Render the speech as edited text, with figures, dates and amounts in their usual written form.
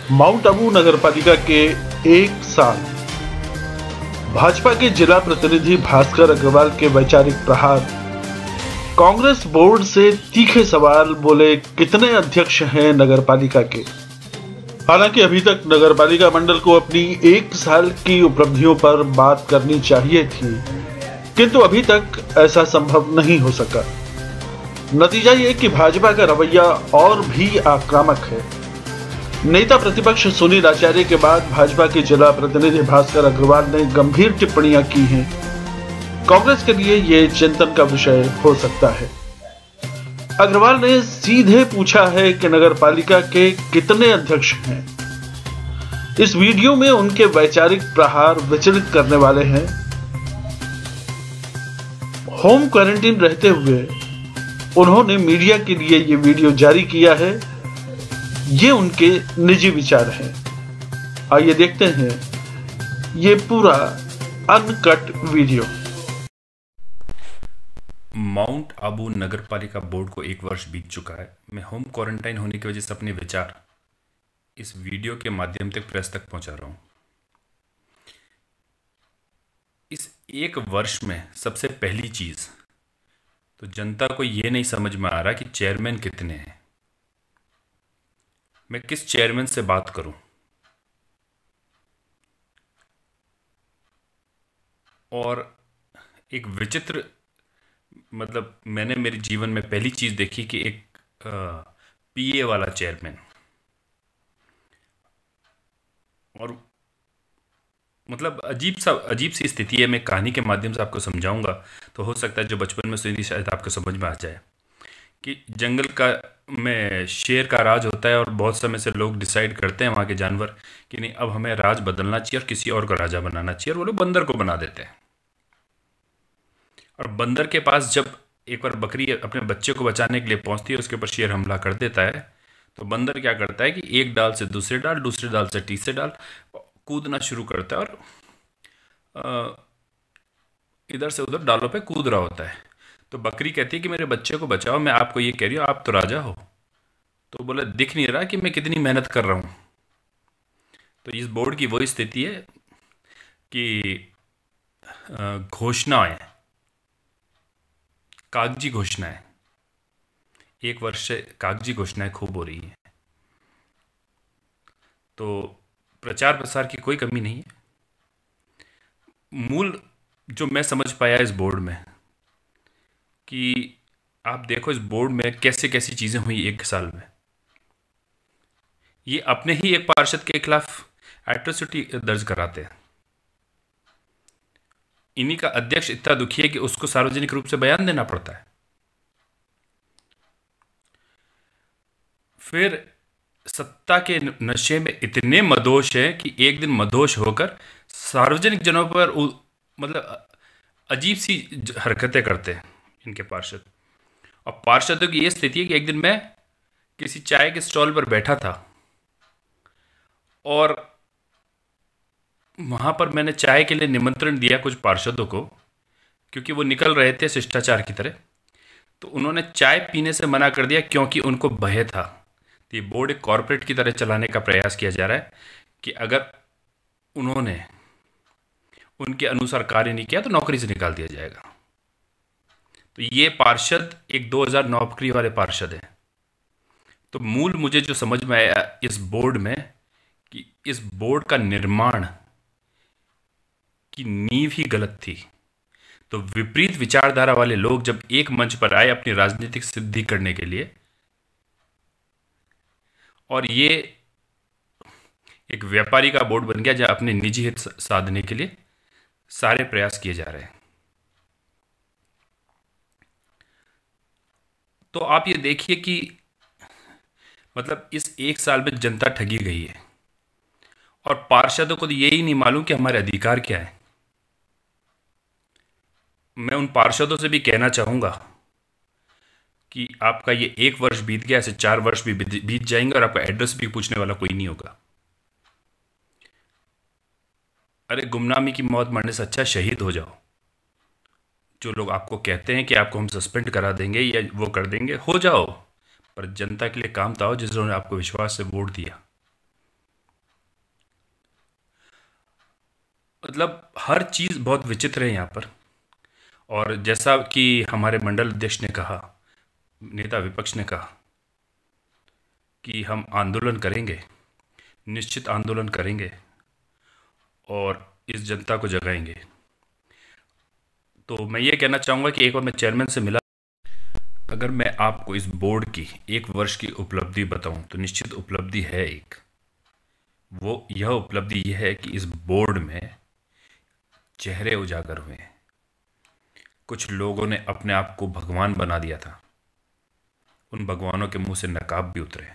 Mount Abu नगरपालिका के 1 साल। भाजपा के जिला प्रतिनिधि भास्कर अग्रवाल के वैचारिक प्रहार। कांग्रेस बोर्ड से तीखे सवाल, बोले कितने अध्यक्ष हैं नगरपालिका के। हालांकि अभी तक नगरपालिका मंडल को अपनी 1 साल की उपलब्धियों पर बात करनी चाहिए थी, किंतु अभी तक ऐसा संभव नहीं हो सका। नतीजा ये कि भाजपा का रवैया और भी आक्रामक है। नेता प्रतिपक्ष सुनील आचार्य के बाद भाजपा के जिला प्रतिनिधि भास्कर अग्रवाल ने गंभीर टिप्पणियां की हैं। कांग्रेस के लिए ये चिंतन का विषय हो सकता है। अग्रवाल ने सीधे पूछा है कि नगरपालिका के कितने अध्यक्ष हैं। इस वीडियो में उनके वैचारिक प्रहार विचलित करने वाले हैं। होम क्वारंटीन रहते हुए उन्होंने मीडिया के लिए ये वीडियो जारी किया है। ये उनके निजी विचार हैं। आइए देखते हैं ये पूरा अनकट वीडियो। माउंट आबू नगरपालिका बोर्ड को 1 वर्ष बीत चुका है। मैं होम क्वारंटाइन होने की वजह से अपने विचार इस वीडियो के माध्यम तक प्रेस तक पहुंचा रहा हूं। इस 1 वर्ष में सबसे पहली चीज तो जनता को ये नहीं समझ में आ रहा कि चेयरमैन कितने हैं। मैं किस चेयरमैन से बात करूं। और एक विचित्र मैंने मेरे जीवन में पहली चीज देखी कि एक पीए वाला चेयरमैन। और अजीब सी स्थिति है। मैं कहानी के माध्यम से आपको समझाऊंगा तो हो सकता है जो बचपन में सुनी शायद आपको समझ में आ जाए कि जंगल का में शेर का राज होता है और बहुत समय से लोग डिसाइड करते हैं, वहाँ के जानवर, कि नहीं अब हमें राज बदलना चाहिए और किसी और को राजा बनाना चाहिए, और वो लोग बंदर को बना देते हैं। और बंदर के पास जब एक बार बकरी अपने बच्चे को बचाने के लिए पहुंचती है, उसके ऊपर शेर हमला कर देता है, तो बंदर क्या करता है कि एक डाल से दूसरे डाल, दूसरे डाल से तीसरे डाल कूदना शुरू करता है और इधर से उधर डालों पे कूद रहा होता है। तो बकरी कहती है कि मेरे बच्चे को बचाओ, मैं आपको ये कह रही हूँ, आप तो राजा हो। तो बोला दिख नहीं रहा कि मैं कितनी मेहनत कर रहा हूँ। तो इस बोर्ड की वही स्थिति है कि घोषणाएं, कागजी घोषणाएं, 1 वर्ष से कागजी घोषणाएं खूब हो रही हैं। तो प्रचार प्रसार की कोई कमी नहीं है। मूल जो मैं समझ पाया इस बोर्ड में कि आप देखो इस बोर्ड में कैसे कैसी चीज़ें हुई 1 साल में। ये अपने ही एक पार्षद के खिलाफ एट्रोसिटी दर्ज कराते हैं। इन्हीं का अध्यक्ष इतना दुखी है कि उसको सार्वजनिक रूप से बयान देना पड़ता है। फिर सत्ता के नशे में इतने मदोश है कि एक दिन मदोश होकर सार्वजनिक जनों पर अजीब सी हरकतें करते हैं इनके पार्षद। और पार्षदों की ये स्थिति है कि एक दिन मैं किसी चाय के स्टॉल पर बैठा था और वहाँ पर मैंने चाय के लिए निमंत्रण दिया कुछ पार्षदों को, क्योंकि वो निकल रहे थे शिष्टाचार की तरह। तो उन्होंने चाय पीने से मना कर दिया क्योंकि उनको भय था। तो ये बोर्ड एक कॉरपोरेट की तरह चलाने का प्रयास किया जा रहा है कि अगर उन्होंने उनके अनुसार कार्य नहीं किया तो नौकरी से निकाल दिया जाएगा। तो ये पार्षद एक 2000 नौकरी वाले पार्षद हैं। तो मूल मुझे जो समझ में आया इस बोर्ड में कि इस बोर्ड का निर्माण की नींव ही गलत थी। तो विपरीत विचारधारा वाले लोग जब एक मंच पर आए अपनी राजनीतिक सिद्धि करने के लिए, और ये एक व्यापारी का बोर्ड बन गया जहां अपने निजी हित साधने के लिए सारे प्रयास किए जा रहे हैं। तो आप ये देखिए कि इस 1 साल में जनता ठगी गई है और पार्षदों को तो यही नहीं मालूम कि हमारे अधिकार क्या है। मैं उन पार्षदों से भी कहना चाहूंगा कि आपका ये 1 वर्ष बीत गया, ऐसे 4 वर्ष भी बीत जाएंगे और आपका एड्रेस भी पूछने वाला कोई नहीं होगा। अरे गुमनामी की मौत मरने से अच्छा शहीद हो जाओ। जो लोग आपको कहते हैं कि आपको हम सस्पेंड करा देंगे या वो कर देंगे, हो जाओ, पर जनता के लिए काम तो आओ जिन्होंने आपको विश्वास से वोट दिया। मतलब हर चीज़ बहुत विचित्र है यहाँ पर। और जैसा कि हमारे मंडल अध्यक्ष ने कहा, नेता विपक्ष ने कहा कि हम आंदोलन करेंगे, निश्चित आंदोलन करेंगे और इस जनता को जगाएंगे। तो मैं ये कहना चाहूँगा कि एक बार मैं चेयरमैन से मिला। अगर मैं आपको इस बोर्ड की 1 वर्ष की उपलब्धि बताऊं तो निश्चित उपलब्धि है एक। वो यह उपलब्धि यह है कि इस बोर्ड में चेहरे उजागर हुए हैं। कुछ लोगों ने अपने आप को भगवान बना दिया था, उन भगवानों के मुंह से नकाब भी उतरे।